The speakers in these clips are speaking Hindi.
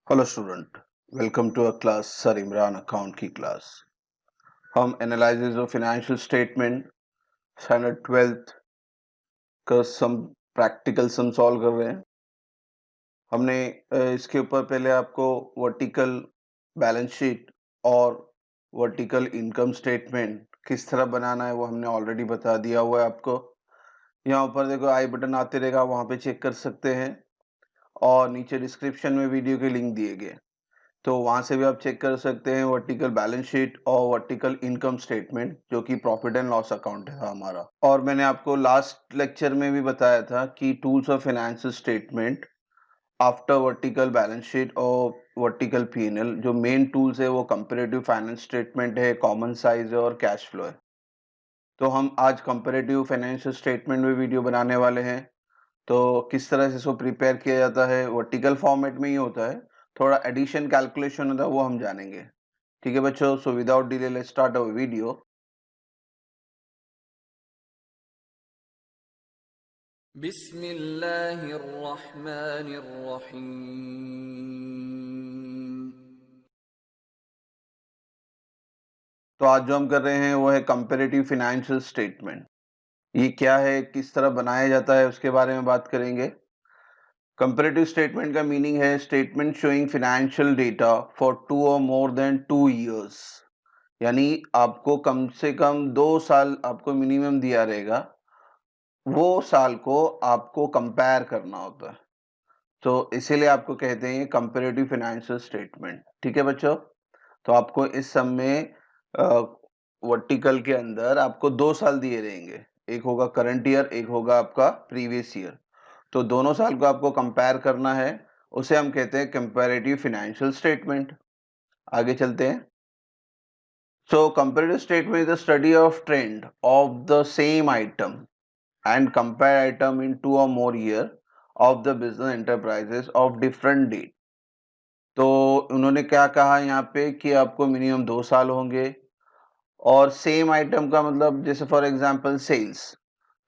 Hello student, welcome to a class sir Imran account की क्लास। हम analysis of financial statement standard 12th का सम प्रैक्टिकल सम सॉल्व कर रहे हैं। हमने इसके ऊपर पहले आपको वर्टिकल बैलेंस शीट और वर्टिकल इनकम स्टेटमेंट किस तरह बनाना है वो हमने ऑलरेडी बता दिया हुआ है आपको। यहाँ ऊपर देखो आई बटन आते रहेगा, वहाँ पे चेक कर सकते हैं और नीचे डिस्क्रिप्शन में वीडियो के लिंक दिए गए, तो वहां से भी आप चेक कर सकते हैं वर्टिकल बैलेंस शीट और वर्टिकल इनकम स्टेटमेंट जो कि प्रॉफिट एंड लॉस अकाउंट है हमारा। और मैंने आपको लास्ट लेक्चर में भी बताया था कि tools of financial statement after vertical balance sheet और वर्टिकल पीएनएल, जो मेन टूल्स है वो कंपैरेटिव फाइनेंस स्टेटमेंट है, कॉमन साइज है और कैश फ्लो है। तो हम आज कंपैरेटिव फाइनेंशियल स्टेटमेंट में वीडियो बनाने वाले हैं। तो किस तरह से इसको प्रिपेयर किया जाता है, वर्टिकल फॉर्मेट में ही होता है, थोड़ा एडिशन कैलकुलेशन होता है वो हम जानेंगे। ठीक है बच्चों, so without delay let's start our video. बिस्मिल्लाहिर्रहमानिर्रहीम। तो आज जो हम कर रहे हैं वो है कंपैरेटिव फाइनेंशियल स्टेटमेंट। ये क्या है, किस तरह बनाया जाता है, उसके बारे में बात करेंगे। कंपैरेटिव स्टेटमेंट का मीनिंग है statement showing financial data for 2 और मोर देन 2 इयर्स। यानी आपको कम से कम 2 साल आपको मिनिमम दिया रहेगा, वो साल को आपको कंपेयर करना होता है, तो इसीलिए आपको कहते हैं कंपैरेटिव फाइनेंशियल स्टेटमेंट। ठीक है बच्चों, तो आपको इस सम में वर्टिकल के अंदर आपको 2 साल दिए रहेंगे, एक होगा करंट ईयर, एक होगा आपका प्रीवियस ईयर। तो दोनों साल को आपको कंपेयर करना है, उसे हम कहते हैं कंपैरेटिव फाइनेंशियल स्टेटमेंट। आगे चलते हैं। So comparative statement is the study of trend of the same item and compare item in 2 or more year of the business enterprises of different date। तो उन्होंने क्या कहा यहाँ पे कि आपको मिनिमम 2 साल होंगे, और सेम आइटम का मतलब जैसे फॉर एग्जांपल सेल्स,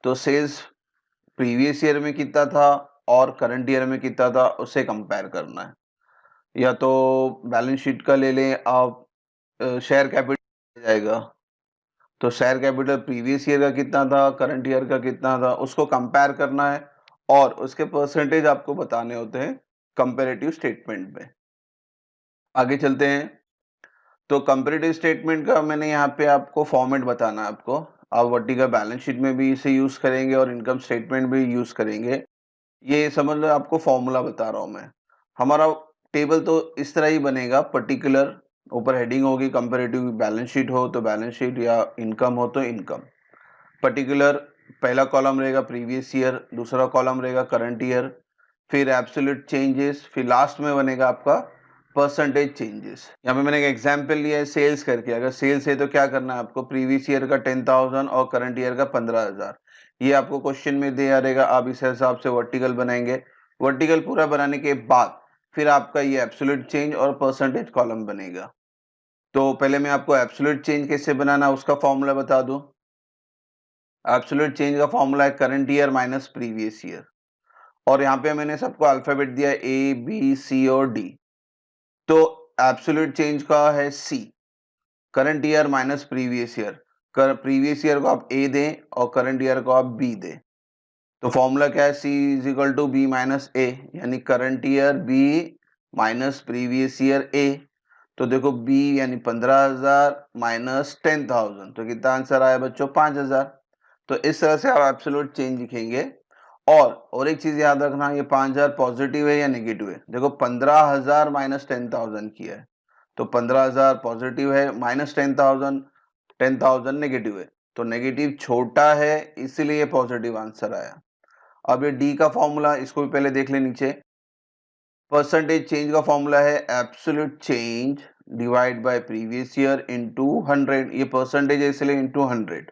तो सेल्स प्रीवियस ईयर में कितना था और करंट ईयर में कितना था उसे कंपेयर करना है। या तो बैलेंस शीट का ले लें आप, शेयर कैपिटल जाएगा, तो शेयर कैपिटल प्रीवियस ईयर का कितना था, करंट ईयर का कितना था, उसको कंपेयर करना है और उसके परसेंटेज आपको बताने होते हैं कंपैरेटिव स्टेटमेंट में। आगे चलते हैं। तो कंपैरेटिव स्टेटमेंट का मैंने यहाँ पे आपको फॉर्मेट बताना है आपको। आप वर्टिकल बैलेंस शीट में भी इसे यूज करेंगे और इनकम स्टेटमेंट भी यूज करेंगे। ये समझ लो, आपको फॉर्मूला बता रहा हूँ मैं। हमारा टेबल तो इस तरह ही बनेगा, पर्टिकुलर ऊपर हेडिंग होगी, कंपैरेटिव बैलेंस शीट हो तो बैलेंस शीट या इनकम हो तो इनकम। पर्टिकुलर पहला कॉलम रहेगा प्रीवियस ईयर, दूसरा कॉलम रहेगा करंट ईयर, फिर एब्सोल्यूट चेंजेस, फिर लास्ट में बनेगा आपका परसेंटेज चेंजेस। यहाँ पे मैंने एक एग्जांपल लिया है सेल्स करके। अगर सेल्स है तो क्या करना है आपको, प्रीवियस ईयर का 10,000 और करंट ईयर का 15,000, ये आपको क्वेश्चन में दिया रहेगा। आप इस हिसाब से वर्टिकल बनाएंगे। वर्टिकल पूरा बनाने के बाद फिर आपका ये एब्सोल्यूट चेंज और परसेंटेज कॉलम बनेगा। तो पहले मैं आपको एब्सोल्यूट चेंज कैसे बनाना उसका फॉर्मूला बता दूं। एब्सोल्यूट चेंज का फॉर्मूला है current year minus previous year, और यहाँ पे मैंने सबको अल्फाबेट दिया है ए बी सी और डी। तो एब्सोल्यूट चेंज का है C, current year minus previous year. Previous year को आप ए दें और करंट ईयर को आप बी दें। तो फॉर्मूला क्या है, C is equal to B minus A, यानी current year B minus previous year A. तो देखो बी यानी 15,000 माइनस 10,000, तो कितना आंसर आया बच्चों, 5,000। तो इस तरह से आप एब्सोल्यूट चेंज लिखेंगे। और एक चीज याद रखना, ये 5,000 पॉजिटिव है या नेगेटिव है। देखो 15,000 माइनस 10,000 किया है, तो 15,000 पॉजिटिव है, माइनस 10,000, 10,000 नेगेटिव है, तो नेगेटिव छोटा है इसीलिए पॉजिटिव आंसर आया। अब ये डी का फॉर्मूला, इसको भी पहले देख ले नीचे। परसेंटेज चेंज का फॉर्मूला है absolute change divide by previous year into 100। ये परसेंटेज है इसलिए इनटू 100।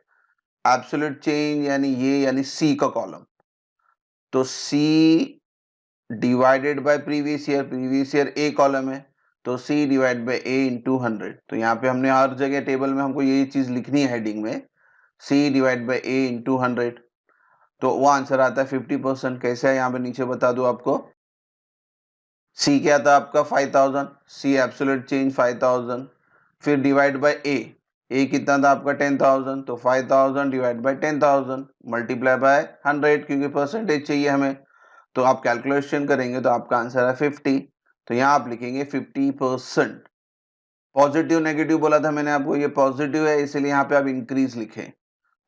एब्सोल्यूट चेंज यानी ये, यानी सी का कॉलम, तो C divided by previous year, previous year A column है, तो C divide by A into 100। तो यहाँ पे हमने हर जगह टेबल में हमको यही चीज लिखनी है हेडिंग में, सी डिवाइड बाय ए इंटू 100। तो वो आंसर आता है 50%। कैसे है यहाँ पे नीचे बता दूं आपको। सी क्या था आपका 5000, सी एब्सोल्यूट चेंज 5000, फिर डिवाइड बाय ए कितना था आपका 10,000, तो 5000 डिवाइड बाय 10,000 मल्टीप्लाई बाय 100 क्योंकि परसेंटेज चाहिए हमें, तो आप कैलकुलेशन करेंगे तो आपका आंसर है 50, तो यहाँ आप लिखेंगे 50%। पॉजिटिव नेगेटिव बोला था मैंने आपको, ये पॉजिटिव है इसलिए यहाँ पे आप इंक्रीज लिखें।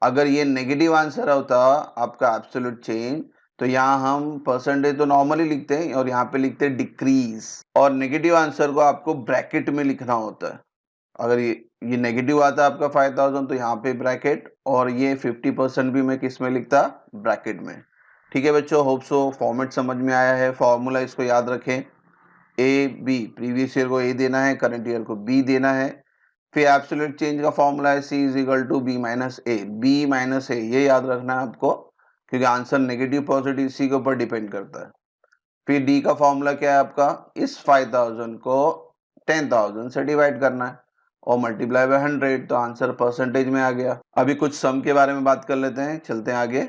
अगर ये नेगेटिव आंसर होता आपका एब्सोल्यूट चेंज, तो यहाँ हम परसेंटेज तो नॉर्मली लिखते हैं और यहाँ पे लिखते हैं डिक्रीज, और नेगेटिव आंसर को आपको ब्रैकेट में लिखना होता है। अगर ये नेगेटिव आता आपका 5000 तो यहाँ पे ब्रैकेट, और ये 50% भी मैं किस में लिखता, ब्रैकेट में। ठीक है बच्चों, होप सो फॉर्मेट समझ में आया है। फॉर्मूला इसको याद रखें, ए बी, प्रीवियस ईयर को ए देना है, करंट ईयर को बी देना है। फिर एब्सोल्यूट चेंज का फॉर्मूला है C is equal to B minus A, B minus A, ये याद रखना है आपको क्योंकि आंसर नेगेटिव पॉजिटिव इसी के ऊपर डिपेंड करता है। फिर डी का फॉर्मूला क्या है आपका, इस 5000 को 10,000 से डिवाइड करना है और मल्टीप्लाई बाय 100, तो आंसर परसेंटेज में आ गया। अभी कुछ सम के बारे में बात कर लेते हैं, चलते हैं आगे।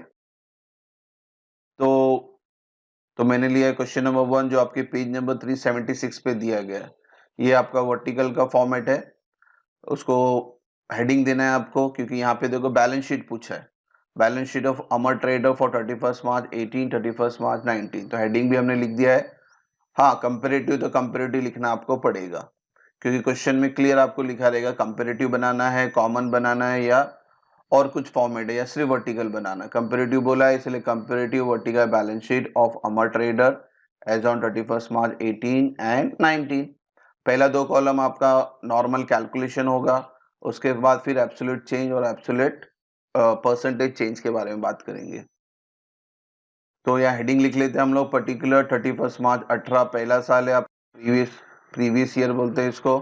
तो मैंने लिया क्वेश्चन नंबर 1 जो आपके पेज नंबर 376 पे दिया गया है। ये आपका वर्टिकल का फॉर्मेट है, उसको हेडिंग देना है आपको क्योंकि यहाँ पे देखो बैलेंस शीट पूछा है, balance sheet of Amar trader for 31 March 18, 31 मार्च 19, तो हेडिंग भी हमने लिख दिया है। हाँ, कंपेरेटिव तो कंपेरेटिव लिखना आपको पड़ेगा क्योंकि क्वेश्चन में क्लियर आपको लिखा रहेगा कंपेरेटिव बनाना है, कॉमन बनाना है या और कुछ फॉर्मेट है या सिर्फ वर्टिकल बनाना। कंपेरेटिव बोला है इसलिए comparative vertical balance sheet of Amar trader as on 31 March 18 and 19। पहला दो कॉलम आपका नॉर्मल कैलकुलेशन होगा, उसके बाद फिर एब्सोल्यूट चेंज और एब्सोल्यूट परसेंटेज चेंज के बारे में बात करेंगे। तो यहाँ हेडिंग लिख लेते हैं हम लोग, पर्टिकुलर 31 मार्च 18 पहला साल है, आप प्रीवियस ईयर बोलते हैं इसको।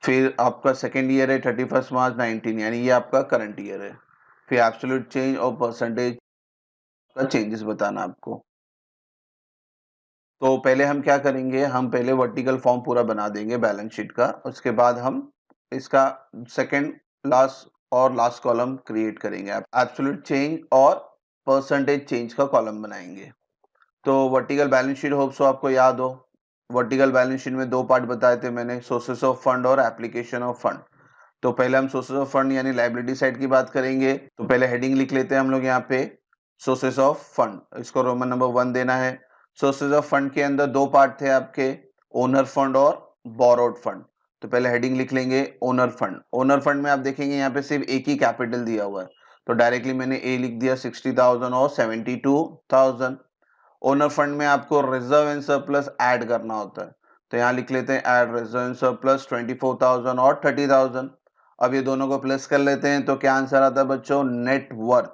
फिर आपका सेकेंड ईयर है 31 मार्च 19, यानी ये आपका करंट ईयर है। फिर एब्सोल्यूट चेंज और परसेंटेज का चेंजेस बताना आपको। तो पहले हम क्या करेंगे, हम पहले वर्टिकल फॉर्म पूरा बना देंगे बैलेंस शीट का, उसके बाद हम इसका सेकंड लास्ट और लास्ट कॉलम क्रिएट करेंगे, एब्सोल्यूट चेंज और परसेंटेज चेंज का कॉलम बनाएंगे। तो vertical balance sheet hope so आपको याद हो। वर्टिकल बैलेंस शीट में दो पार्ट बताए थे मैंने, सोर्सेस ऑफ फंड और एप्लीकेशन ऑफ फंड। तो पहले हम सोर्सेस ऑफ फंड यानी लायबिलिटी साइड की बात करेंगे, तो पहले हेडिंग लिख लेते हैं हम लोग यहाँ पे, सोर्सेस ऑफ फंड, इसको रोमन नंबर 1 देना है। सोर्सेज ऑफ फंड के अंदर दो पार्ट थे आपके, ओनर फंड और बोरोड फंड। तो पहले हेडिंग लिख लेंगे ओनर फंड। ओनर फंड में आप देखेंगे यहाँ पे सिर्फ एक ही कैपिटल दिया हुआ है, तो डायरेक्टली मैंने ए लिख दिया 60,000 और 72,000। ओनर फंड में आपको रिजर्व एंड सरप्लस ऐड करना होता है, तो यहाँ लिख लेते हैं ऐड रिजर्व एंड सरप्लस 24,000 और 30,000। अब ये दोनों को प्लस कर लेते हैं तो क्या आंसर आता है बच्चों, नेट वर्थ।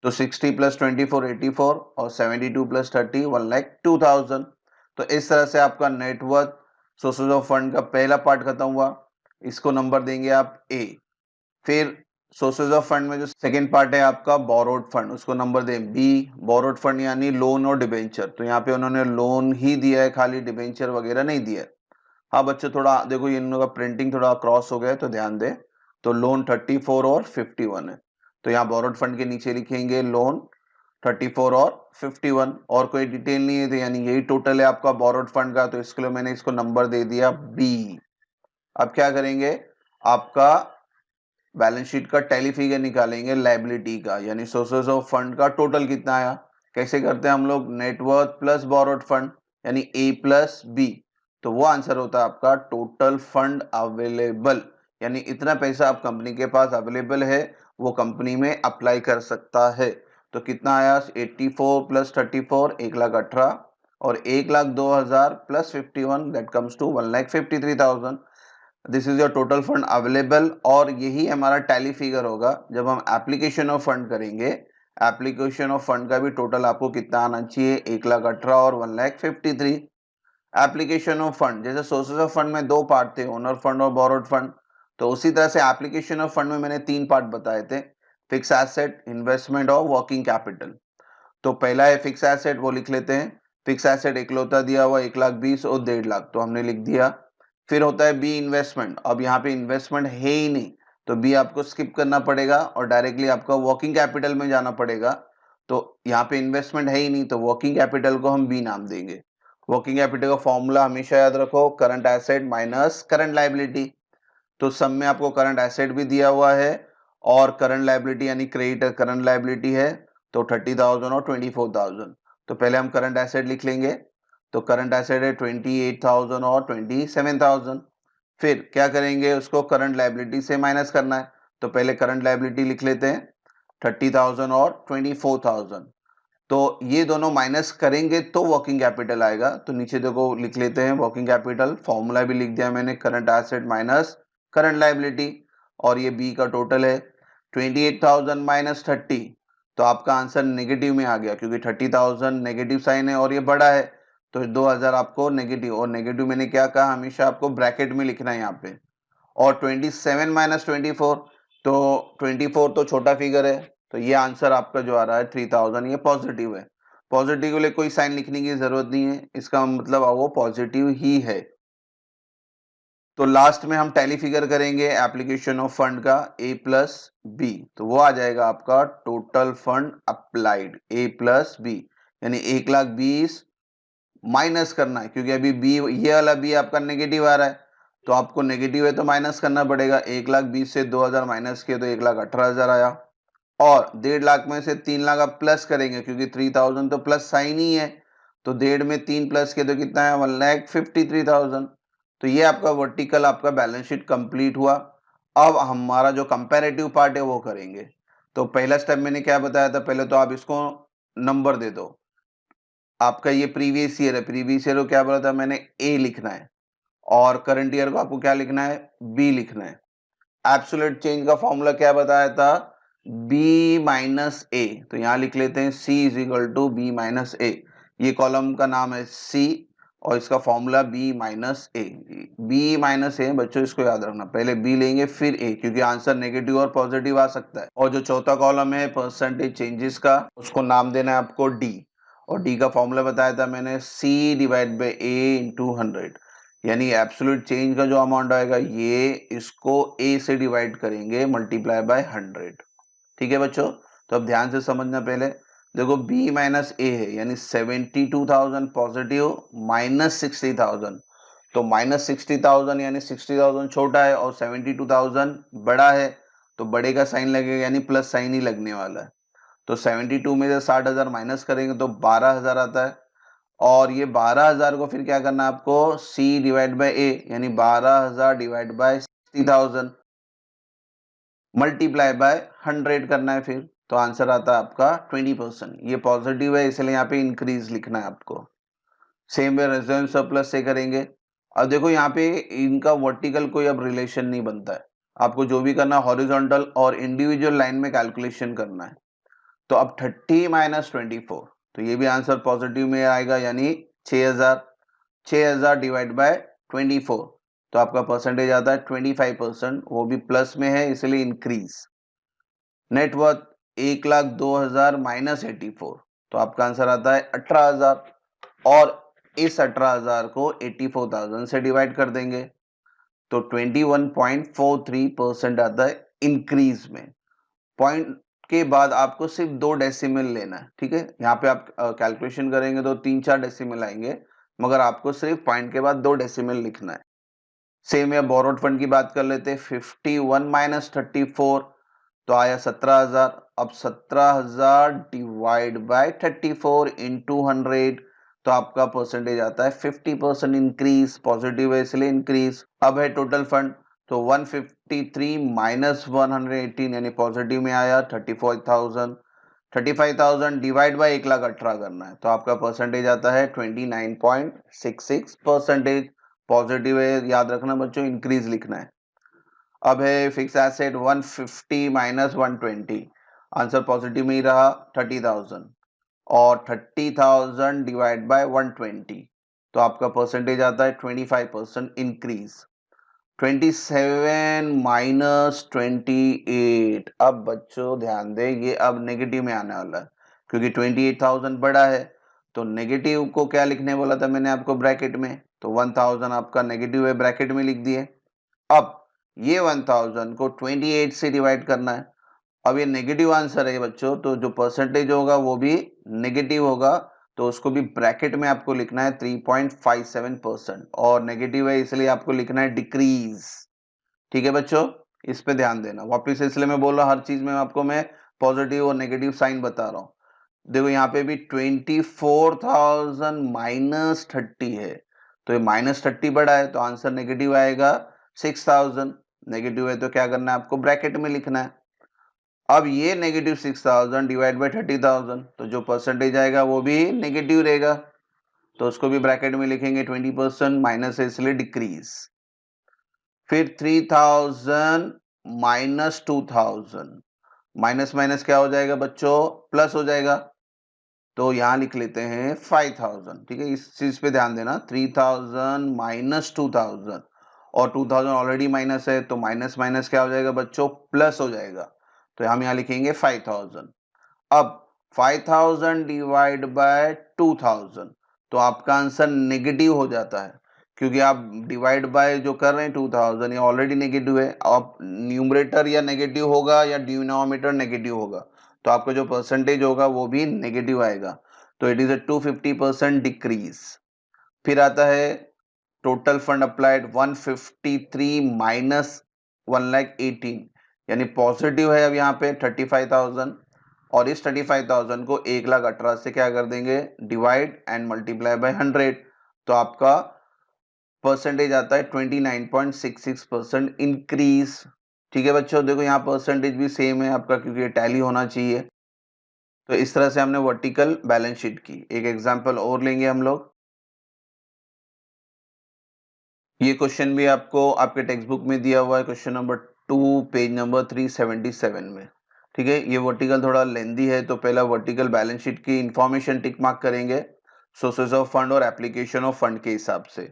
तो 60 प्लस 24 84 और 72 प्लस 30 1,02,000। तो इस तरह से आपका नेटवर्थ सोर्सेज ऑफ फंड का पहला पार्ट खत्म हुआ, इसको नंबर देंगे आप ए। फिर सोर्सेज ऑफ फंड में जो सेकंड पार्ट है आपका बोरोड फंड, उसको नंबर दें बी। बोरोड फंड यानी लोन और डिबेंचर, तो यहाँ पे उन्होंने लोन ही दिया है, खाली डिबेंचर वगैरह नहीं दिया है। हाँ बच्चों, थोड़ा देखो ये इन लोगों का प्रिंटिंग थोड़ा क्रॉस हो गया तो ध्यान दें। तो लोन 34 और 51 है, तो यहाँ बोरोड फंड के नीचे लिखेंगे लोन 34 और 51, और कोई डिटेल नहीं है, तो यानी यही टोटल है आपका बोरोड फंड का, तो इसके लिए मैंने इसको नंबर दे दिया बी। अब क्या करेंगे, आपका बैलेंस शीट का टैली फिगर निकालेंगे लायबिलिटी का, यानी सोर्सेज ऑफ फंड का टोटल कितना आया। कैसे करते हैं हम लोग, नेटवर्थ प्लस बोरोड फंड यानी ए प्लस बी, तो वो आंसर होता है आपका टोटल फंड अवेलेबल, यानी इतना पैसा आप कंपनी के पास अवेलेबल है वो कंपनी में अप्लाई कर सकता है। तो कितना आया, 84 प्लस 34 1,18,000 और 1,02,000 plus 51 that comes to 1,53,000। This is your total fund available, और यही हमारा टैली फिगर होगा जब हम एप्लीकेशन ऑफ फंड करेंगे। एप्लीकेशन ऑफ फंड का भी टोटल आपको कितना आना चाहिए, 1,18,000 और 1,53,000। एप्लीकेशन ऑफ फंड, जैसे सोर्सेज ऑफ फंड में दो पार्ट थे, ओनर फंड और बोरोड फंड, तो उसी तरह से एप्लीकेशन ऑफ फंड में मैंने तीन पार्ट बताए थे, फिक्स एसेट, इन्वेस्टमेंट और वर्किंग कैपिटल। तो पहला है फिक्स एसेट, वो लिख लेते हैं। फिक्स एसेट इकलौता दिया हुआ 1,20,000 और 1,50,000, तो हमने लिख दिया। फिर होता है बी इन्वेस्टमेंट, अब यहाँ पे इन्वेस्टमेंट है ही नहीं, तो बी आपको स्किप करना पड़ेगा और डायरेक्टली आपका वर्किंग कैपिटल में जाना पड़ेगा। तो यहाँ पे इन्वेस्टमेंट है ही नहीं, तो वर्किंग कैपिटल को हम बी नाम देंगे। वर्किंग कैपिटल का फॉर्मूला हमेशा याद रखो, current asset minus current liability. तो सम में आपको करंट एसेट भी दिया हुआ है और करंट लायबिलिटी यानी क्रेडिट करंट लायबिलिटी है, तो 30,000 और 24,000। तो पहले हम करंट एसेट लिख लेंगे, तो करंट एसेट है 28,000 और 27,000। फिर क्या करेंगे, उसको करंट लायबिलिटी से माइनस करना है, तो पहले करंट लायबिलिटी लिख लेते हैं 30,000 और 24,000। तो ये दोनों माइनस करेंगे तो वर्किंग कैपिटल आएगा। तो नीचे देखो लिख लेते हैं वर्किंग कैपिटल, फॉर्मूला भी लिख दिया मैंने, current asset minus current liability, और ये बी का टोटल है 28,000 माइनस 30। तो आपका आंसर नेगेटिव में आ गया, क्योंकि 30,000 नेगेटिव साइन है और ये बड़ा है, तो 2,000 आपको नेगेटिव, और नेगेटिव मैंने क्या कहा, हमेशा आपको ब्रैकेट में लिखना है यहाँ पे। और 27 माइनस 24, तो 24 तो छोटा फिगर है, तो ये आंसर आपका जो आ रहा है 3000, ये पॉजिटिव है। पॉजिटिव के लिए कोई साइन लिखने की जरूरत नहीं है, इसका मतलब वो पॉजिटिव ही है। तो लास्ट में हम टैली फिगर करेंगे एप्लीकेशन ऑफ फंड का ए प्लस बी, तो वो आ जाएगा आपका टोटल फंड अप्लाइड ए प्लस बी, यानी 1,20,000 माइनस करना है, क्योंकि अभी बी, ये वाला बी आपका नेगेटिव आ रहा है, तो आपको नेगेटिव है तो माइनस करना पड़ेगा। 1,20,000 से 2,000 माइनस किए तो 1,18,000 आया, और 1.5 लाख में से 3 लाख आप प्लस करेंगे, क्योंकि 3,000 तो प्लस साइन ही है, तो 1.5 में 3 प्लस किए तो कितना है, 1,53,000। तो ये आपका वर्टिकल आपका बैलेंस शीट कंप्लीट हुआ। अब हमारा जो कंपैरेटिव पार्ट है वो करेंगे। तो पहला स्टेप मैंने क्या बताया था, पहले तो आप इसको नंबर दे दो। आपका ये प्रीवियस ईयर है, प्रीवियस ईयर को क्या बोला था मैंने, ए लिखना है, और करंट ईयर को आपको क्या लिखना है, बी लिखना है। एब्सोल्यूट चेंज का फॉर्मूला क्या बताया था, बी माइनस ए, तो यहां लिख लेते हैं C is equal to B minus A. ये कॉलम का नाम है सी और इसका formula B minus A. B minus A बच्चों, इसको याद रखना, पहले बी लेंगे फिर ए, क्योंकि आंसर नेगेटिव और पॉजिटिव आ सकता है। और जो चौथा कॉलम है परसेंटेज चेंजेस का, उसको नाम देना है आपको डी, और डी का फॉर्मूला बताया था मैंने, सी डिवाइड बाई ए इंटू 100, यानी एब्सोल्यूट चेंज का जो अमाउंट आएगा ये इसको ए से डिवाइड करेंगे मल्टीप्लाई बाय 100। ठीक है बच्चों, तो अब ध्यान से समझना, पहले देखो b माइनस ए है, यानी 72,000 पॉजिटिव माइनस 60,000, तो माइनस 60,000 यानी 60,000 छोटा है और 72,000 बड़ा है, तो बड़े का साइन लगेगा, यानी प्लस साइन ही लगने वाला है। तो 72 में से 60,000 माइनस करेंगे तो 12,000 आता है, और ये 12,000 को फिर क्या करना है आपको, c डिवाइड बाय a, यानी 12,000 डिवाइड बाय 60,000 मल्टीप्लाई बाय 100 करना है फिर, तो आंसर आता है आपका 20%। ये पॉजिटिव है इसलिए यहाँ पे इंक्रीज लिखना है आपको। सेम वे रिजर्व सरप्लस से करेंगे। अब देखो यहाँ पे इनका वर्टिकल कोई अब रिलेशन नहीं बनता है, आपको जो भी करना है हॉरिजॉन्टल और इंडिविजुअल लाइन में कैलकुलेशन करना है। तो अब 30 माइनस 24, तो ये भी आंसर पॉजिटिव में आएगा, यानी 6,000। 6,000 डिवाइड बाय 24, तो आपका परसेंटेज आता है 25%, वो भी प्लस में है इसलिए इंक्रीज। नेटवर्थ 1,02,000 माइनस 84, तो आपका आंसर आता है 18,000, और इस 18,000 को 84,000 से डिवाइड कर देंगे, तो 21.43% आता है इंक्रीज में। पॉइंट के बाद आपको सिर्फ 2 डेसिमल लेना है, ठीक है। यहाँ पे आप कैलकुलेशन करेंगे तो 3-4 डेसिमल आएंगे, मगर आपको सिर्फ पॉइंट के बाद 2 डेसिमल लिखना है। सेम या बोरोड फंड की बात कर लेते हैं, 51 माइनस 34, तो आया 17,000। अब 17,000 डिवाइड बाय 34 इंटू 100, तो आपका परसेंटेज आता है 50% इंक्रीज, पॉजिटिव है इसलिए इंक्रीज। अब है टोटल फंड, तो 153 माइनस 118, यानी पॉजिटिव में आया 34,000। 35,000 डिवाइड बाय 1,18,000 करना है, तो आपका परसेंटेज आता है 29.66%। पॉजिटिव है, याद रखना बच्चों, इंक्रीज लिखना है। अब है fix asset 150 minus 120, answer positive में ही रहा 30,000, और 30,000 डिवाइड बाय 120, तो आपका परसेंटेज आता है 25% इंक्रीज। 27 माइनस 28, अब बच्चों ध्यान दें, ये अब नेगेटिव में आने वाला है, क्योंकि 28,000 बड़ा है, तो नेगेटिव को क्या लिखने बोला था मैंने आपको, ब्रैकेट में, तो 1,000 आपका नेगेटिव है, ब्रैकेट में लिख दिए। अब ये 1,000 को 28 से डिवाइड करना है, अब ये नेगेटिव आंसर है बच्चों, तो जो परसेंटेज होगा वो भी नेगेटिव होगा, तो उसको भी ब्रैकेट में आपको लिखना है 3.57%, और नेगेटिव है इसलिए आपको लिखना है डिक्रीज। ठीक है बच्चों, इस पे ध्यान देना। वापिस इसलिए मैं बोल रहा हूँ, हर चीज में आपको मैं पॉजिटिव और नेगेटिव साइन बता रहा हूँ। देखो यहाँ पे भी 24,000 माइनस 30 है, तो ये माइनस 30 बड़ा है तो आंसर नेगेटिव आएगा। 6,000 नेगेटिव है तो क्या करना है आपको, ब्रैकेट में लिखना है। अब ये नेगेटिव 6,000 डिवाइड बाई 30,000, तो जो परसेंटेज आएगा वो भी नेगेटिव रहेगा, तो उसको भी ब्रैकेट में लिखेंगे 20%, माइनस है इसलिए डिक्रीज। फिर 3,000 माइनस 2,000, माइनस माइनस क्या हो जाएगा बच्चों, प्लस हो जाएगा, तो यहां लिख लेते हैं 5,000। ठीक है, इस चीज पे ध्यान देना, 3,000 माइनस 2,000, और 2,000 ऑलरेडी माइनस है तो माइनस माइनस क्या हो जाएगा बच्चों, प्लस हो जाएगा, तो हम यहाँ लिखेंगे 5,000। अब 5,000 डिवाइड बाय 2,000, तो आपका आंसर नेगेटिव हो जाता है, क्योंकि आप डिवाइड बाय जो कर रहे हैं 2,000 ये ऑलरेडी नेगेटिव है। अब न्यूमरेटर या नेगेटिव होगा या डिनोमिनेटर नेगेटिव होगा, तो आपका जो परसेंटेज होगा वो भी नेगेटिव आएगा, तो इट इज अ 250% डिक्रीज। फिर आता है टोटल फंड अप्लाइड 153 माइनस 1,18,000, यानी पॉजिटिव है अब यहाँ पे 35,000, और इस 35,000 को 1,18,000 से क्या कर देंगे, डिवाइड एंड मल्टीप्लाई बाय 100, तो आपका परसेंटेज आता है 29.66% इंक्रीज। ठीक है बच्चों, देखो यहाँ परसेंटेज भी सेम है आपका, क्योंकि ये टैली होना चाहिए। तो इस तरह से हमने वर्टिकल बैलेंस शीट की। एक एग्जांपल और लेंगे हम लोग। ये क्वेश्चन भी आपको आपके टेक्स्ट बुक में दिया हुआ है, क्वेश्चन नंबर 2 पेज नंबर 377 में। ठीक है, ये वर्टिकल थोड़ा लेंदी है, तो पहला वर्टिकल बैलेंस शीट की इंफॉर्मेशन टिक मार्क करेंगे सोर्सेज ऑफ फंड और एप्लीकेशन ऑफ फंड के हिसाब से।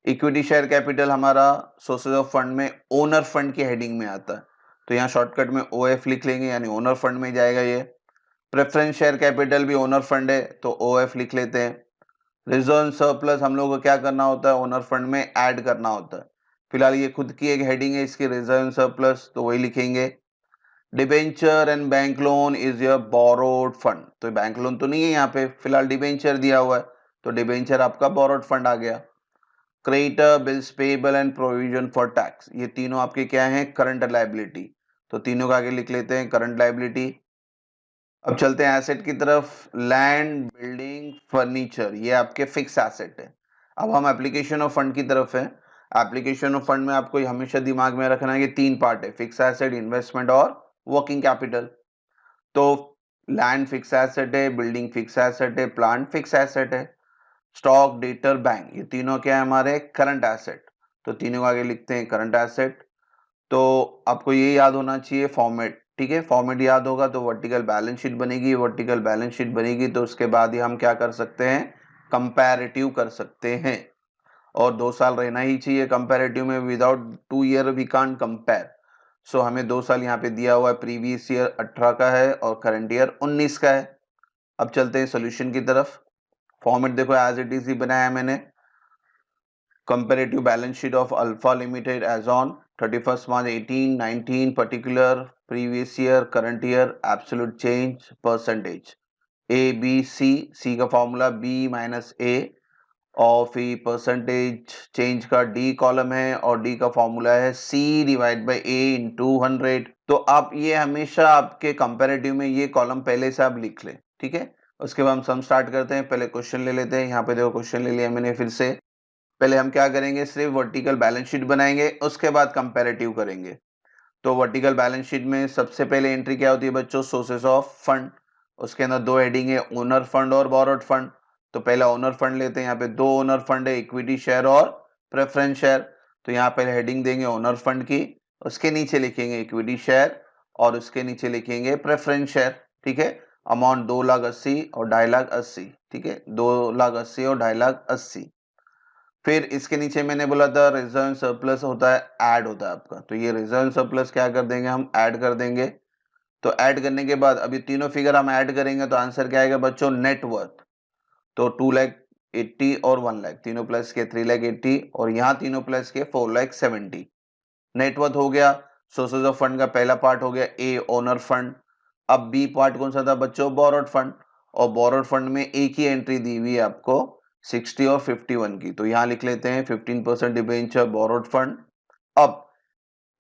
इक्विटी शेयर कैपिटल हमारा सोर्सेज ऑफ फंड में ओनर फंड की हेडिंग में आता है, तो यहाँ शॉर्टकट में ओएफ लिख लेंगे, यानी ओनर फंड में जाएगा ये। प्रेफरेंस शेयर कैपिटल भी ओनर फंड है, तो ओएफ लिख लेते हैं। रिजर्व सरप्लस हम लोग को क्या करना होता है, ओनर फंड में ऐड करना होता है। फिलहाल ये खुद की एक हेडिंग है इसकी, रिजर्व सरप्लस, तो वही लिखेंगे। Debenture and bank loan is your borrowed fund, तो बैंक लोन तो नहीं है यहाँ पे, फिलहाल डिबेंचर दिया हुआ है, तो डिबेंचर आपका बोरोड फंड आ गया। Creditor, bills payable and provision for tax, ये तीनों आपके क्या हैं, करंट लायबिलिटी, तो तीनों का आगे लिख लेते हैं करंट लायबिलिटी। अब चलते हैं एसेट की तरफ। लैंड, बिल्डिंग, फर्नीचर, ये आपके फिक्स एसेट है। अब हम एप्लीकेशन ऑफ फंड की तरफ है। एप्लीकेशन ऑफ फंड में आपको हमेशा दिमाग में रखना है कि तीन पार्ट है, फिक्स एसेट, इन्वेस्टमेंट और वर्किंग कैपिटल। तो लैंड फिक्स एसेट है, बिल्डिंग फिक्स एसेट है, प्लांट फिक्स एसेट है, स्टॉक, डेटर, बैंक, ये तीनों क्या है हमारे करंट एसेट, तो तीनों को आगे लिखते हैं करंट एसेट। तो आपको ये याद होना चाहिए फॉर्मेट। ठीक है, फॉर्मेट याद होगा तो वर्टिकल बैलेंस शीट बनेगी, वर्टिकल बैलेंस शीट बनेगी तो उसके बाद ही हम क्या कर सकते हैं, कंपैरेटिव कर सकते हैं, और 2 साल रहना ही चाहिए कंपैरेटिव में, without 2 year we can't compare. So हमें 2 साल यहाँ पे दिया हुआ है, प्रीवियस ईयर 18 का है और करंट ईयर 19 का है। अब चलते हैं सोल्यूशन की तरफ। फॉर्मेट देखो एज इट इज ही बनाया है मैंने। Comparative balance sheet of Alpha Limited as on 31st March 18, 19, particular, previous year, current year, absolute change, percentage. A, B, C, C का फॉर्मूला B माइनस A, और फिर परसेंटेज चेंज का D कॉलम है, और D का फॉर्मूला है C divide by A into 100। तो आप ये हमेशा आपके कंपेरेटिव में ये कॉलम पहले से आप लिख लें। ठीक है, उसके बाद हम सम स्टार्ट करते हैं। पहले क्वेश्चन ले लेते हैं, यहाँ पे देखो क्वेश्चन ले लिया मैंने फिर से। पहले हम क्या करेंगे, सिर्फ वर्टिकल बैलेंस शीट बनाएंगे, उसके बाद कंपैरेटिव करेंगे। तो वर्टिकल बैलेंस शीट में सबसे पहले एंट्री क्या होती है बच्चों, सोर्सेस ऑफ फंड। उसके अंदर दो हेडिंग है, ओनर फंड और बोरोड फंड। तो पहला ओनर फंड लेते हैं, यहाँ पे दो ओनर फंड है, इक्विटी शेयर और प्रेफरेंस शेयर। तो यहाँ पहले हेडिंग देंगे ओनर फंड की, उसके नीचे लिखेंगे इक्विटी शेयर, और उसके नीचे लिखेंगे प्रेफरेंस शेयर। ठीक है, अमाउंट 2,80,000 और 2,80,000। ठीक है, 2,80,000 और 2,80,000। फिर इसके नीचे मैंने बोला था रिजर्व सरप्लस होता है, ऐड होता है आपका, तो ये रिजर्व सरप्लस क्या कर देंगे, हम ऐड कर देंगे। तो ऐड करने के बाद अभी तीनों फिगर हम ऐड करेंगे तो आंसर क्या आएगा बच्चों, नेट वर्थ। तो 2,80,000 और 1,00,000, तीनों प्लस के 3,80,000, और यहाँ तीनों प्लस के 4,70,000 नेट वर्थ हो गया। सोर्सेज ऑफ फंड का पहला पार्ट हो गया ए, ओनर फंड। अब बी पार्ट कौन सा था बच्चों? Borrowed fund. और बोरोड फंड में एक ही एंट्री दी हुई है आपको 60 और 51 की, तो यहां लिख लेते हैं 15% डिबेंचर बोरोड फंड। अब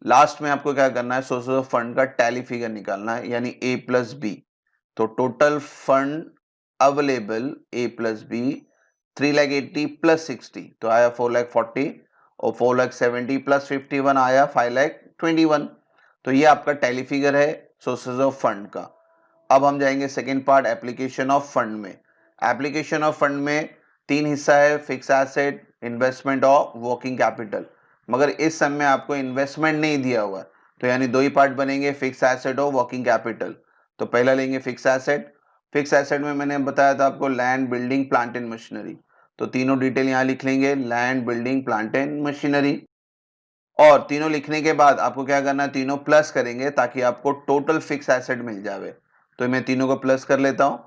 लास्ट में आपको क्या करना है? सोर्सेज ऑफ फंड का टैली फिगर निकालना है, यानी ए प्लस बी। तो टोटल फंड अवेलेबल ए प्लस बी 3,80,000 प्लस 60, तो आया 4,40,000, और 4,70,000 प्लस 51 आया 5,21,000। तो ये आपका टैली फिगर है सोर्सेज ऑफ फंड का। अब हम जाएंगे second part, application of fund में। एप्लीकेशन ऑफ फंड में तीन हिस्सा है, फिक्स एसेट, इन्वेस्टमेंट और वर्किंग कैपिटल। मगर इस समय आपको इन्वेस्टमेंट नहीं दिया हुआ, तो यानी दो ही पार्ट बनेंगे, फिक्स एसेट और वर्किंग कैपिटल। तो पहला लेंगे फिक्स एसेट। फिक्स एसेट में मैंने बताया था आपको land, building, plant and machinery. तो तीनों डिटेल यहां लिख लेंगे, land, building, plant and machinery. और तीनों लिखने के बाद आपको क्या करना है? तीनों प्लस करेंगे ताकि आपको टोटल फिक्स एसेट मिल जाए। तो मैं तीनों को प्लस कर लेता हूं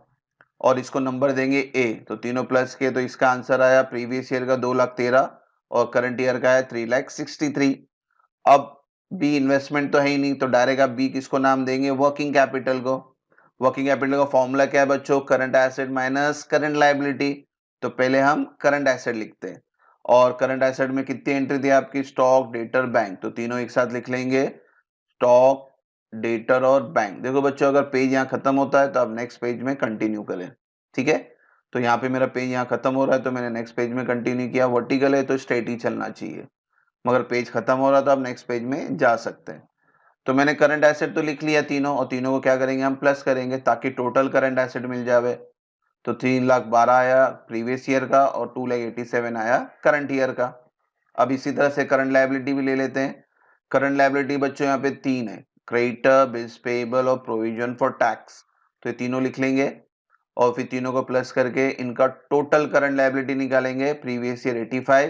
और इसको नंबर देंगे ए। तो तीनों प्लस के, तो इसका आंसर आया प्रीवियस ईयर का 2,13,000 और करंट ईयर का है 3,63,000। अब बी इन्वेस्टमेंट तो है ही नहीं, तो डायरेक्ट आप बी किसको नाम देंगे? वर्किंग कैपिटल को। वर्किंग कैपिटल का फॉर्मूला क्या है बच्चों? Current asset minus current liability. तो पहले हम करंट एसेट लिखते हैं, और करंट एसेट में कितनी एंट्री थी आपकी? Stock, debtor, bank. तो तीनों एक साथ लिख लेंगे, स्टॉक, डेटर और बैंक। देखो बच्चों, अगर पेज यहाँ खत्म होता है तो आप नेक्स्ट पेज में कंटिन्यू करें, ठीक है? तो यहाँ पे मेरा पेज यहाँ खत्म हो रहा है तो मैंने नेक्स्ट पेज में कंटिन्यू किया। वर्टिकल है तो स्ट्रेट ही चलना चाहिए, मगर पेज खत्म हो रहा तो आप नेक्स्ट पेज में जा सकते हैं। तो मैंने करंट एसेट तो लिख लिया तीनों, और तीनों को क्या करेंगे? हम प्लस करेंगे ताकि टोटल करंट एसेट मिल जाए। तो 3,12,000 आया प्रीवियस ईयर का और 2,87,000 आया करंट ईयर का। अब इसी तरह से करंट लायबिलिटी भी ले लेते हैं। करंट लायबिलिटी बच्चों यहाँ पे तीन है, क्रेडिटर, बिल्स पेएबल और प्रोविजन फॉर टैक्स। तो ये तीनों लिख लेंगे और फिर तीनों को प्लस करके इनका टोटल करंट लायबिलिटी निकालेंगे। Previous year 85,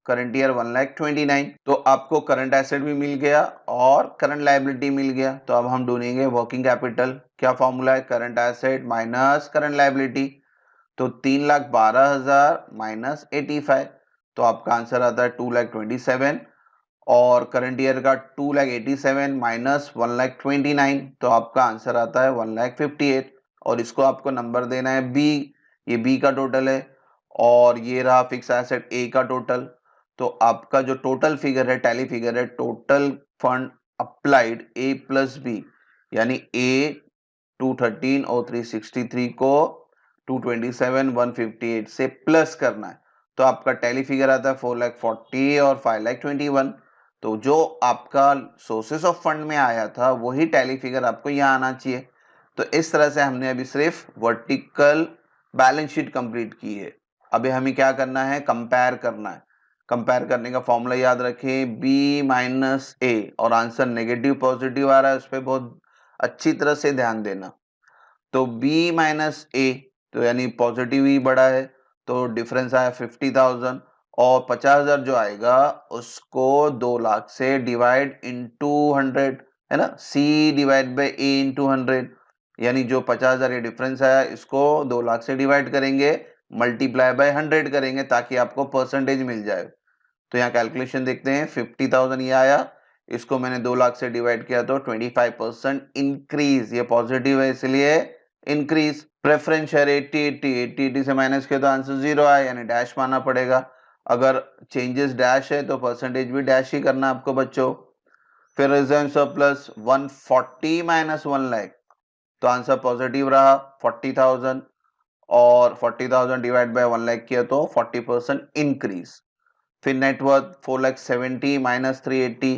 current year 1,29,000। तो आपको करंट एसेट भी मिल गया और करंट लायबिलिटी मिल गया। तो अब हम ढूंढेंगे वर्किंग कैपिटल। क्या फॉर्मूला है? Current asset minus current liability. तो 3,12,000 माइनस 85, तो आपका आंसर आता है 2,27,000। और करंट ईयर का 2,87,000 माइनस 1,29,000, तो आपका आंसर आता है 1,58,000। और इसको आपको नंबर देना है बी, ये बी का टोटल है, और ये रहा फिक्स एसेट ए का टोटल। तो आपका जो टोटल फिगर है, टैली फिगर है, टोटल फंड अप्लाइड ए प्लस बी, यानी ए 213 और 363 को 227, 158 से प्लस करना है। तो आपका टैली फिगर आता है 4,40,000 और 5,21,000। तो जो आपका सोर्सेस ऑफ फंड में आया था वही टैली फिगर आपको यहाँ आना चाहिए। तो इस तरह से हमने अभी सिर्फ वर्टिकल बैलेंस शीट कंप्लीट की है। अभी हमें क्या करना है? कंपेयर करना है। कंपेयर करने का फॉर्मूला याद रखें, बी माइनस ए, और आंसर नेगेटिव पॉजिटिव आ रहा है, उस पर बहुत अच्छी तरह से ध्यान देना। तो b माइनस ए, तो यानी पॉजिटिव ही बड़ा है, तो डिफरेंस आया 50,000। और 50,000 जो आएगा उसको 2 लाख से डिवाइड इनटू 100, है ना? c divide by a into 100, यानी जो 50,000 ये डिफरेंस आया इसको 2 लाख से डिवाइड करेंगे, मल्टीप्लाई बाय 100 करेंगे ताकि आपको परसेंटेज मिल जाए। तो यहाँ कैलकुलेशन देखते हैं, 50,000 ये आया, इसको मैंने 2 लाख से डिवाइड किया तो 25% इंक्रीज, ये पॉजिटिव है इसलिए इंक्रीज। प्रेफरेंस शेयर 80 से माइनस किया तो आंसर 0 आया, यानी डैश मानना पड़ेगा। अगर चेंजेस डैश है तो परसेंटेज भी डैश ही करना आपको बच्चों। फिर रिजर्व सरप्लस 140 माइनस 1 लाख, तो आंसर पॉजिटिव रहा 40,000, और 40,000 डिवाइड बाय 1 लाख किया तो 40% इंक्रीज। फिर नेटवर्थ 4,70,000 माइनस 380,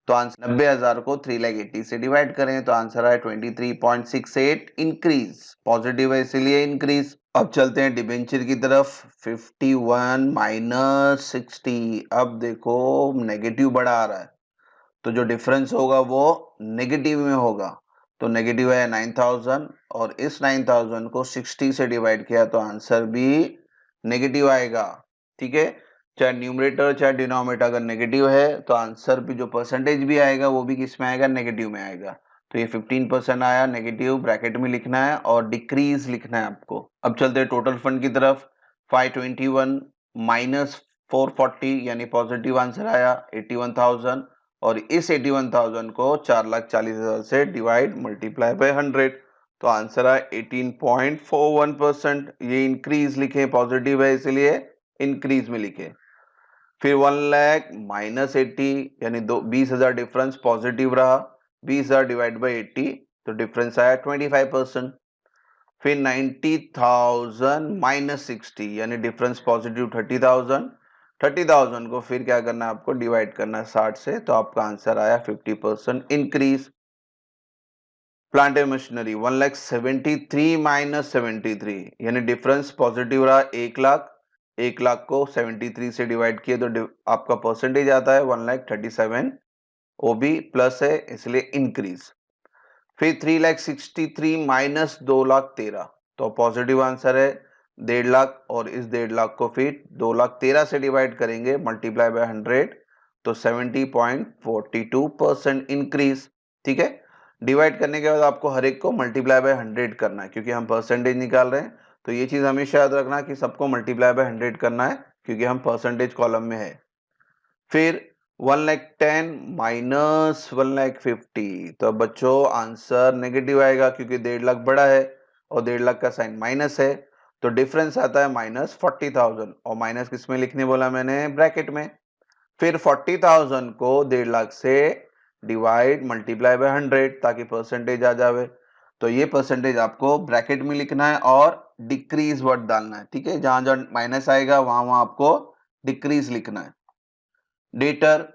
तो आंसर 90,000 को 3,80,000 से डिवाइड करें तो आंसर आया 23.68 इंक्रीज, पॉजिटिव है इसीलिए इंक्रीज। अब चलते हैं डिबेंचर की तरफ। 51 माइनस 60, अब देखो नेगेटिव बड़ा आ रहा है, तो जो डिफरेंस होगा वो नेगेटिव में होगा। तो नेगेटिव है 9,000, और इस 9,000 को 60 से डिवाइड किया तो आंसर भी नेगेटिव आएगा, ठीक है? चाहे न्यूमरेटर चाहे डिनोमिनेटर अगर नेगेटिव है तो आंसर भी जो परसेंटेज भी आएगा वो भी किस में आएगा? नेगेटिव में आएगा। तो ये 15% आया, नेगेटिव ब्रैकेट में लिखना है और डिक्रीज लिखना है आपको। अब चलते हैं टोटल फंड की तरफ। 521 माइनस 440, यानी पॉजिटिव आंसर आया 81,000, और इस 81,000 को 4,40,000 से डिवाइड मल्टीप्लाई बाय 100, तो आंसर है 18.41%। ये इंक्रीज लिखे, पॉजिटिव है इसलिए इंक्रीज में लिखे। फिर 1 लाख माइनस 80 यानी 20,000 डिफरेंस पॉजिटिव रहा, 20,000 डिवाइड बाय 80 तो डिफरेंस आया 25%। फिर 90,000 माइनस 60 यानी डिफरेंस पॉजिटिव 30,000, 30,000 को फिर क्या करना है आपको, डिवाइड करना है 60 से, तो आपका आंसर आया 50% increase. Plant and machinery 1,73,000 minus 73 यानी डिफरेंस पॉजिटिव रहा 1 लाख, 1 लाख को 73 से डिवाइड किए तो आपका परसेंटेज आता है 1,37,000, वो भी प्लस है इसलिए इंक्रीज। फिर 3,63,000 माइनस 2,13,000 तो पॉजिटिव आंसर है 1.5 लाख, और इस 1.5 लाख को फिर 2,13,000 से डिवाइड करेंगे मल्टीप्लाई बाय 100 तो 70.42% इंक्रीज। ठीक है, डिवाइड करने के बाद आपको हर एक को मल्टीप्लाई बाय 100 करना है क्योंकि हम परसेंटेज निकाल रहे हैं, तो ये चीज हमेशा याद रखना कि सबको मल्टीप्लाई बाय 100 करना है क्योंकि हम परसेंटेज कॉलम में है। फिर 1,10,000 माइनस 1,50,000 तो बच्चों आंसर नेगेटिव आएगा क्योंकि 1.5 लाख बड़ा है और 1.5 लाख का साइन माइनस है, तो डिफरेंस आता है माइनस 40,000, और माइनस किस में लिखने बोला मैंने, ब्रैकेट में। फिर 40,000 को 1.5 लाख से डिवाइड मल्टीप्लाई बाय 100 ताकि परसेंटेज आ जावे, तो ये परसेंटेज आपको ब्रैकेट में लिखना है और डिक्रीज वर्ड डालना है। ठीक है, जहां जहां माइनस आएगा वहां वहां आपको डिक्रीज लिखना है। डेटर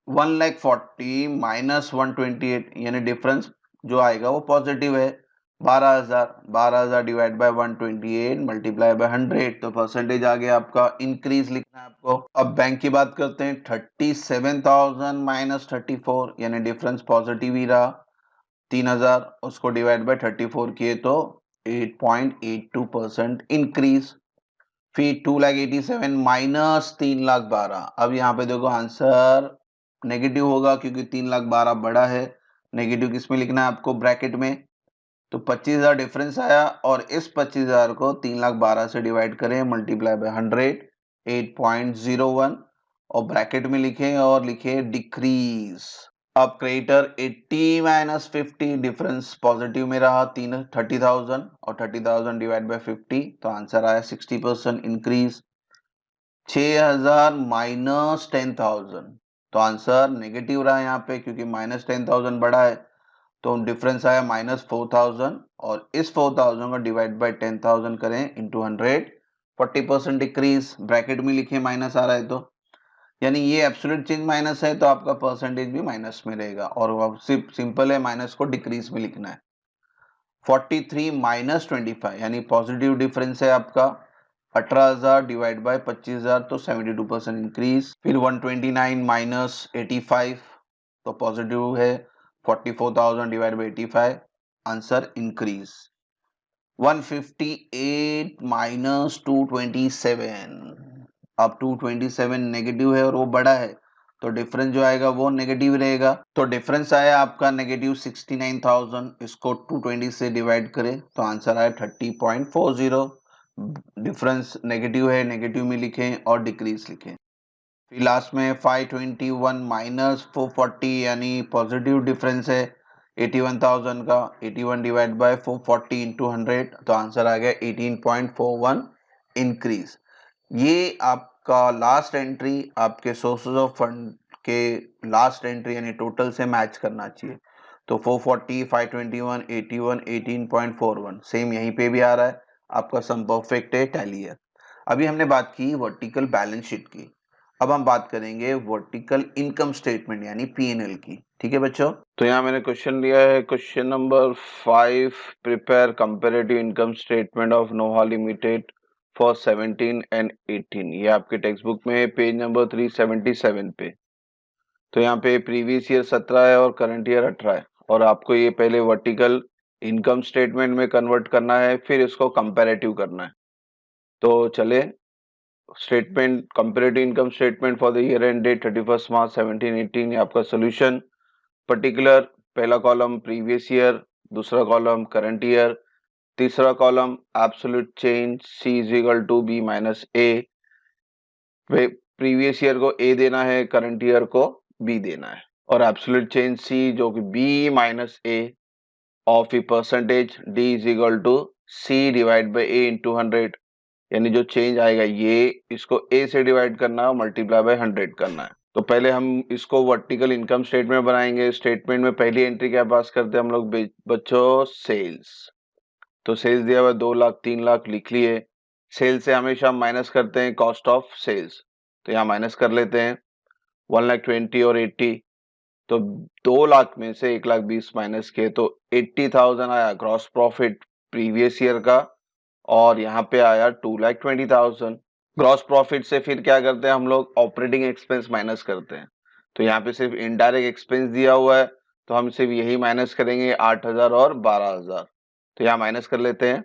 1,40,000 माइनस 128 यानी डिफरेंस जो आएगा वो पॉजिटिव है 12,000, 12,000 डिवाइड बाय 128 मल्टीप्लाई बाय 100 तो परसेंटेज आ गया आपका, इंक्रीज लिखना है आपको। अब बैंक की बात करते हैं, 37,000 माइनस 34 यानी डिफरेंस पॉजिटिव ही रहा 3,000, उसको डिवाइड बाय 34 किए तो 8.82% इंक्रीज। फिर 2,87,000 माइनस 3,12,000, अब यहाँ पे देखो आंसर नेगेटिव होगा क्योंकि 3,12,000 बड़ा है, नेगेटिव किस में लिखना है आपको, ब्रैकेट में। तो 25,000 डिफरेंस आया और इस 25,000 को 3,12,000 से डिवाइड करें मल्टीप्लाई बाय 100 8.01 और ब्रैकेट में लिखें और लिखें डिक्रीज। अब क्रेडिटर 80 माइनस 50 डिफरेंस पॉजिटिव में रहा 30,000 और 30,000 डिवाइड बाय 50 तो आंसर आया 60% इंक्रीज। 6,000 माइनस 10,000 तो आंसर नेगेटिव रहा यहाँ पे क्योंकि माइनस 10,000 बड़ा है, तो डिफरेंस आया माइनस 4,000 और इस 4,000 को डिवाइड बाय 10,000 करें इंटू 100 40% डिक्रीज, ब्रैकेट में लिखे माइनस आ रहा है तो यानी ये एब्सोल्यूट चेंज माइनस है तो आपका परसेंटेज भी माइनस में रहेगा, और सिर्फ सिंपल है माइनस को डिक्रीज में लिखना है। 43 माइनस 25 यानी पॉजिटिव डिफरेंस है आपका 18,000 डिवाइड बाय 25,000 तो 72% इंक्रीज। फिर 129 माइनस 85 तो पॉजिटिव है 44,000 divide by 85 answer increase. 158 minus 227, अब 227 नेगेटिव है और वो बड़ा है तो डिफरेंस जो आएगा वो नेगेटिव रहेगा, तो डिफरेंस आया आपका नेगेटिव 69,000, इसको 220 से डिवाइड करें तो आंसर आया 30.40, डिफरेंस नेगेटिव है, नेगेटिव में लिखें और डिक्रीज लिखें। फिर लास्ट में 521 माइनस 440 यानी पॉजिटिव डिफरेंस है 81,000 का, 81 डिवाइड बाय 440 इंटू 100 तो आंसर आ गया 18.41 इंक्रीज। ये आपका लास्ट एंट्री आपके सोर्सेज ऑफ फंड के लास्ट एंट्री यानी टोटल से मैच करना चाहिए, तो 440 521 81 18.41 सेम यहीं पे भी आ रहा है, आपका सम परफेक्ट है, टैली है। अभी हमने बात की वर्टिकल बैलेंस शीट की, अब हम बात करेंगे वर्टिकल इनकम स्टेटमेंट यानी पीएनएल की। ठीक है बच्चों, तो यहाँ मैंने क्वेश्चन लिया है, question number 5, prepare comparative income statement of Noha limited for 17 and 18, ये आपके टेक्स्ट बुक में पेज नंबर 377 पे। तो यहाँ पे प्रीवियस ईयर 17 है और करंट ईयर 18 है, और आपको ये पहले वर्टिकल इनकम स्टेटमेंट में कन्वर्ट करना है, फिर इसको कंपैरेटिव करना है। तो चले, statement comparative income statement for the year end date 31 March 17-18, ये आपका सोल्यूशन। पर्टिकुलर पहला कॉलम प्रीवियस ईयर, दूसरा कॉलम करंट ईयर, तीसरा column absolute change C is equal to B minus A, previous year को A देना है, करंट ईयर को बी देना है, और एब्सोल्यूट चेंज सी जो कि B minus A of A percentage D is equal to C divide by A into 100, यानी जो चेंज आएगा ये इसको ए से डिवाइड करना है, मल्टीप्लाई बाय 100 करना है। तो पहले हम इसको वर्टिकल इनकम स्टेटमेंट बनाएंगे। स्टेटमेंट में पहली एंट्री क्या पास करते हैं हम लोग बच्चों, सेल्स। तो सेल्स दिया हुआ 2 लाख 3 लाख लिख लिए। सेल्स से हमेशा हम माइनस करते हैं कॉस्ट ऑफ सेल्स, तो यहाँ माइनस कर लेते हैं 1,20,000 और 80। तो 2 लाख में से 1,20,000 माइनस किए तो 80,000 आया ग्रॉस प्रॉफिट प्रीवियस ईयर का, और यहाँ पे आया 2,20,000। ग्रॉस प्रॉफिट से फिर क्या करते हैं हम लोग, ऑपरेटिंग एक्सपेंस माइनस करते हैं। तो यहाँ पे सिर्फ इनडायरेक्ट एक्सपेंस दिया हुआ है, तो हम सिर्फ यही माइनस करेंगे 8,000 और 12,000। तो यहाँ माइनस कर लेते हैं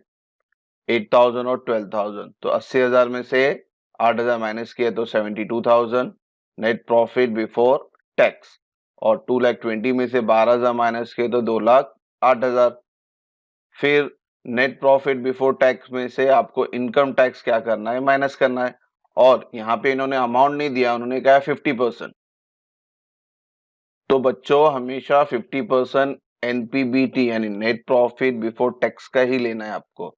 8,000 और 12,000। तो 80,000 में से 8,000 माइनस किए तो 72,000 नेट प्रॉफिट बिफोर टैक्स, और 2,20,000 में से 12,000 माइनस किए तो 2,08,000। फिर नेट प्रॉफिट बिफोर टैक्स में से आपको इनकम टैक्स क्या करना है, माइनस करना है। और यहाँ पे इन्होंने अमाउंट नहीं दिया, उन्होंने कहा 50%। तो बच्चों हमेशा 50% एनपीबीटी यानी नेट प्रॉफिट बिफोर टैक्स का ही लेना है आपको।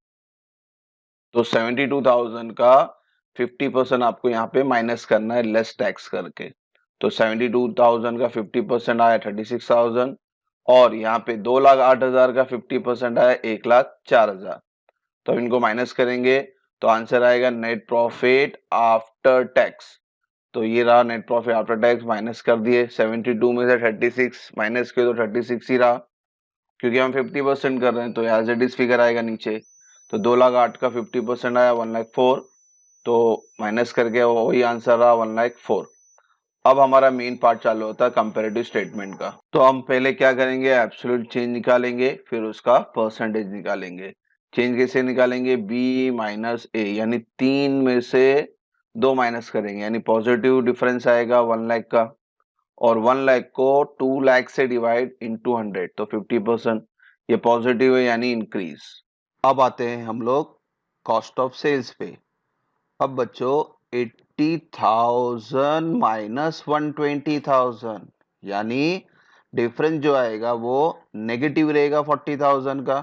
तो 72,000 का 50% आपको यहाँ पे माइनस करना है लेस टैक्स करके। तो 72,000 का 50% आया 36,000, और यहाँ पे 2,08,000 का 50% आया 1,04,000। तो इनको माइनस करेंगे तो आंसर आएगा नेट प्रॉफिट आफ्टर टैक्स। तो ये रहा net profit after tax, minus कर दिए। 72 में से 36 माइनस किए तो 36 ही रहा, क्योंकि हम 50% कर रहे हैं तो एज इट इज फिगर आएगा नीचे। तो 2,08,000 का 50% आया 1,04,000, तो माइनस करके वही आंसर रहा 1,04,000। अब हमारा मेन पार्ट चालू होता है कंपैरेटिव स्टेटमेंट का। तो हम पहले क्या करेंगे, एब्सोल्यूट चेंज निकालेंगे, फिर उसका परसेंटेज निकालेंगे। चेंज कैसे निकालेंगे, बी माइनस ए, यानी 3 में से 2 माइनस करेंगे, यानी पॉजिटिव डिफरेंस आएगा 1 लाख का, और 1 लाख को 2 लाख से डिवाइड इंटू 100, तो 50%। ये पॉजिटिव है यानी इंक्रीज। अब आते हैं हम लोग कॉस्ट ऑफ सेल्स पे। अब बच्चों 80,000 माइनस 120,000, यानी डिफरेंस जो आएगा वो नेगेटिव रहेगा 40,000 का।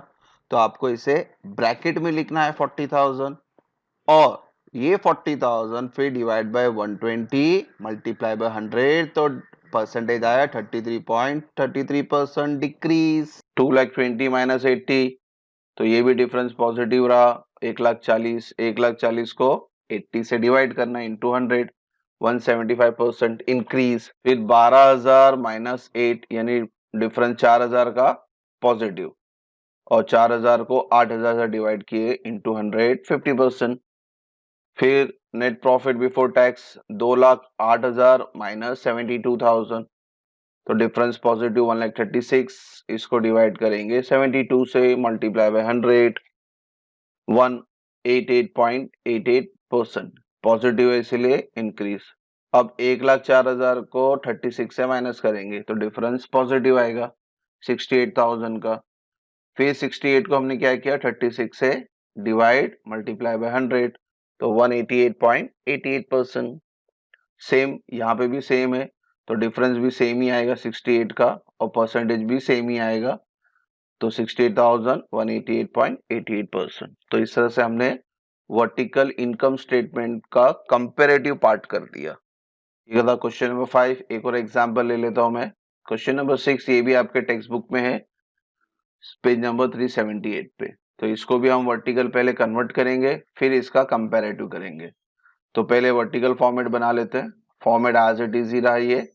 तो आपको इसे ब्रैकेट में लिखना है 40,000, और ये 40,000 फिर डिवाइड बाय 120 मल्टीप्लाई बाय 100, तो परसेंटेज आया 33.33% डिक्रीज। 2,20,000 माइनस 80, तो ये भी डिफरेंस पॉजिटिव रहा 1,40,000। 1,40,000 को 80 से डिवाइड करना इंटू 100, 175% इंक्रीज। फिर 12,000 माइनस 8, यानी डिफरेंस 4,000 का पॉजिटिव, और 4,000 को 8,000 से डिवाइड किए इंटू 100, 50%। फिर net profit before tax 2,08,000 minus 72,000, तो डिफरेंस पॉजिटिव 1,36,000, इसको डिवाइड करेंगे 72 से, मल्टीप्लाई बाय 100, 188.88% पॉजिटिव है इसलिए इंक्रीज। अब 1,04,000 को 36 से माइनस करेंगे तो डिफरेंस पॉजिटिव आएगा 68,000 का। फिर 68 को हमने क्या किया, 36 से डिवाइड मल्टीप्लाई बाय 100, तो 188.88%। सेम यहाँ पे भी सेम है, तो डिफरेंस भी सेम ही आएगा 68 का, और परसेंटेज भी सेम ही आएगा, तो 68,000 188.88%। तो इस तरह से हमने वर्टिकल इनकम स्टेटमेंट का कंपैरेटिव पार्ट कर दिया। ये था क्वेश्चन नंबर 5। एक और एग्जांपल ले लेता हूं मैं, क्वेश्चन नंबर 6, ये भी आपके टेक्स्ट बुक में है, पेज नंबर 378 पे। तो इसको भी हम वर्टिकल पहले कन्वर्ट करेंगे, फिर इसका कंपैरेटिव करेंगे। तो पहले वर्टिकल फॉर्मेट बना लेते हैं। फॉर्मेट एज इट इज ही रहा, ये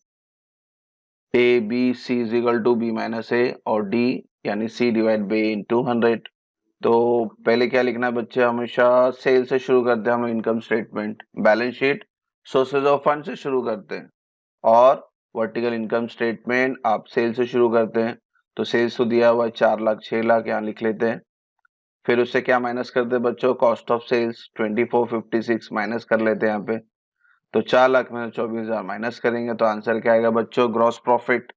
A B C is equal to B minus A और डी यानी सी डिवाइड बाई इंटू 100। तो पहले क्या लिखना है बच्चे, हमेशा सेल से शुरू करते हैं हम income statement, balance sheet sources of fund से शुरू करते हैं, और वर्टिकल इनकम स्टेटमेंट आप सेल से शुरू करते हैं। तो सेल्स तो दिया हुआ है 4 लाख 6 लाख, यहाँ लिख लेते हैं। फिर उससे क्या माइनस करते हैं बच्चों, कॉस्ट ऑफ सेल्स 2456 माइनस कर लेते हैं यहाँ पे। तो 4 लाख में 24,000 माइनस करेंगे तो आंसर क्या आएगा बच्चों, ग्रॉस प्रॉफिट।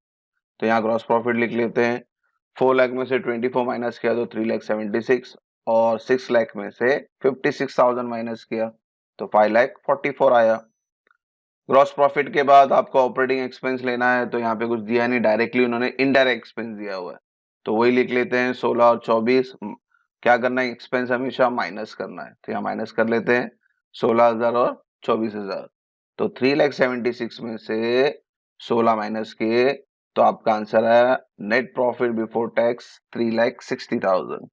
तो यहाँ ग्रॉस प्रॉफिट लिख लेते हैं। 4 लाख में से 24 माइनस किया तो 3,76,000, और 6 लाख में से 56,000 माइनस किया तो 5,44,000 आया। ग्रॉस प्रॉफिट के बाद आपको ऑपरेटिंग एक्सपेंस लेना है, तो यहाँ पे कुछ दिया नहीं, डायरेक्टली उन्होंने इनडायरेक्ट एक्सपेंस दिया हुआ है, तो वही लिख लेते हैं 16 और 24। क्या करना है, एक्सपेंस हमेशा माइनस करना है, तो यहाँ माइनस कर लेते हैं 16,000 और 24,000। तो 3,76,000 में से 16 माइनस किए तो आपका आंसर आया नेट प्रॉफिट बिफोर टैक्स 3,60,000।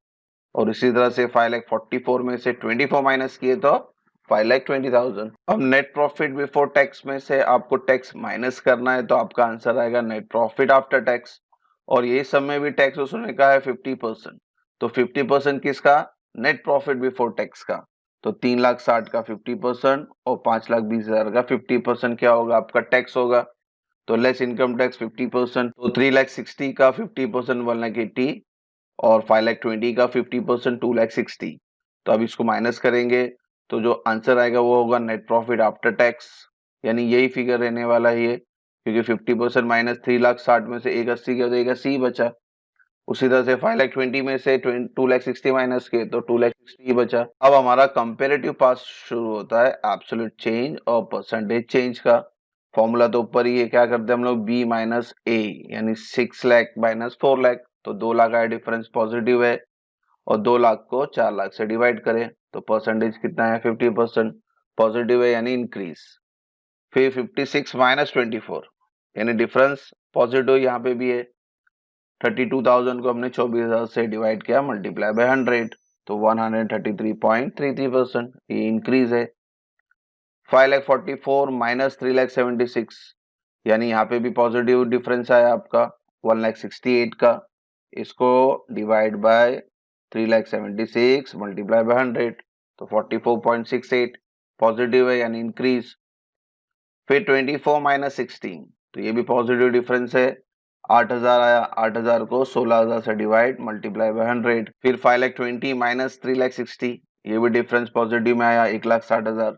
और इसी तरह से 5,44,000 में से 24 माइनस किए तो 5,20,000। अब नेट प्रॉफिट बिफोर टैक्स में से आपको टैक्स माइनस करना है, तो आपका आंसर आएगा नेट प्रॉफिट आफ्टर टैक्स। और ये सब में भी टैक्स उसने कहा है 50%, तो 50% किसका, नेट प्रॉफिट बिफोर टैक्स का। तो 3,60,000 का 50% और 5,20,000 का 50% क्या होगा, आपका टैक्स होगा। तो लेस इनकम टैक्स 50%, तो 3,60,000 का 50% 1,80,000 और 5,20,000 का 50% 2,60,000। तो अब इसको माइनस करेंगे तो जो आंसर आएगा वो होगा नेट प्रॉफिट आफ्टर टैक्स, यानी यही फिगर रहने वाला है ये, क्योंकि 50% माइनस 3,60,000 में से 180 गया तो 180 बचा। उसी तरह से 5,20,000 में से 2,60,000 माइनस किए तो 2,60,000 बचा। अब हमारा कंपेरेटिव पार्ट शुरू होता है एब्सोल्यूट चेंज और परसेंटेज चेंज का। फॉर्मूला तो ऊपर ही है, क्या करते हैं हम लोग, बी माइनस ए, यानी 6 लाख माइनस 4 लाख, तो 2 लाख का डिफरेंस पॉजिटिव है और 2 लाख को 4 लाख से डिवाइड करें तो परसेंटेज कितना है, 50% पॉजिटिव है, यानी इंक्रीज। फिर 56 माइनस 24, यानी डिफरेंस पॉजिटिव यहाँ पे भी है। 32,000 को हमने 24,000 से डिवाइड किया, मल्टीप्लाई बाय 100, तो 133.33%, ये इंक्रीज है। 5,44,000 माइनस 3,76,000, यानी यहाँ पे भी पॉजिटिव डिफरेंस आया आपका 1,68,000 का। इसको डिवाइड बाय 3,76,000 मल्टीप्लाई बाय 100, तो 44.68 पॉजिटिव है, यानी इंक्रीज। फिर 24 माइनस 16, तो ये भी पॉजिटिव डिफरेंस है, 8,000 आया, 8,000 को 16,000 से डिवाइड मल्टीप्लाई बाय 100। फिर 5,20,000 माइनस 3,60,000, ये भी डिफरेंस पॉजिटिव में आया, 1,60,000,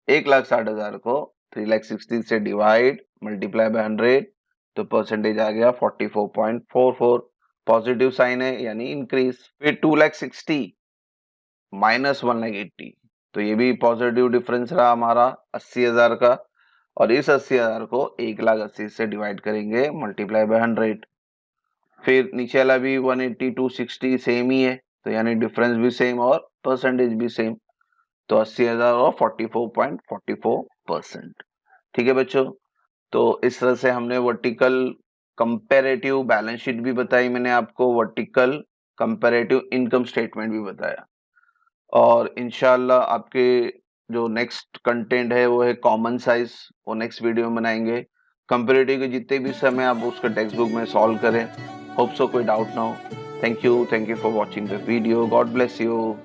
1,60,000 को 3,60,000 से डिवाइड मल्टीप्लाई बाय 100, तो परसेंटेज आ गया 44.44, पॉजिटिव साइन है, यानी इंक्रीज। फिर 2,60,000 माइनस 1,80,000, तो ये भी पॉजिटिव डिफरेंस रहा हमारा 80,000 का, और इस 80,000 को 1,80,000 से डिवाइड करेंगे मल्टीप्लाई बाय 100। फिर नीचे वाला भी 180 260 सेम ही है, तो यानी डिफरेंस भी सेम और परसेंटेज भी सेम, तो 80,000 और 44.44%। ठीक है बच्चों, तो इस तरह से हमने वर्टिकल कंपैरेटिव बैलेंस शीट भी बताई मैंने आपको, वर्टिकल कंपैरेटिव इनकम स्टेटमेंट भी बताया, और इंशाल्लाह आपके जो नेक्स्ट कंटेंट है वो है कॉमन साइज, वो नेक्स्ट वीडियो में बनाएंगे। कंपैरेटिव के जितने भी समय आप उसका टेक्स्ट बुक में सॉल्व करें। होप सो कोई डाउट ना हो। Thank you for watching this video. God bless you.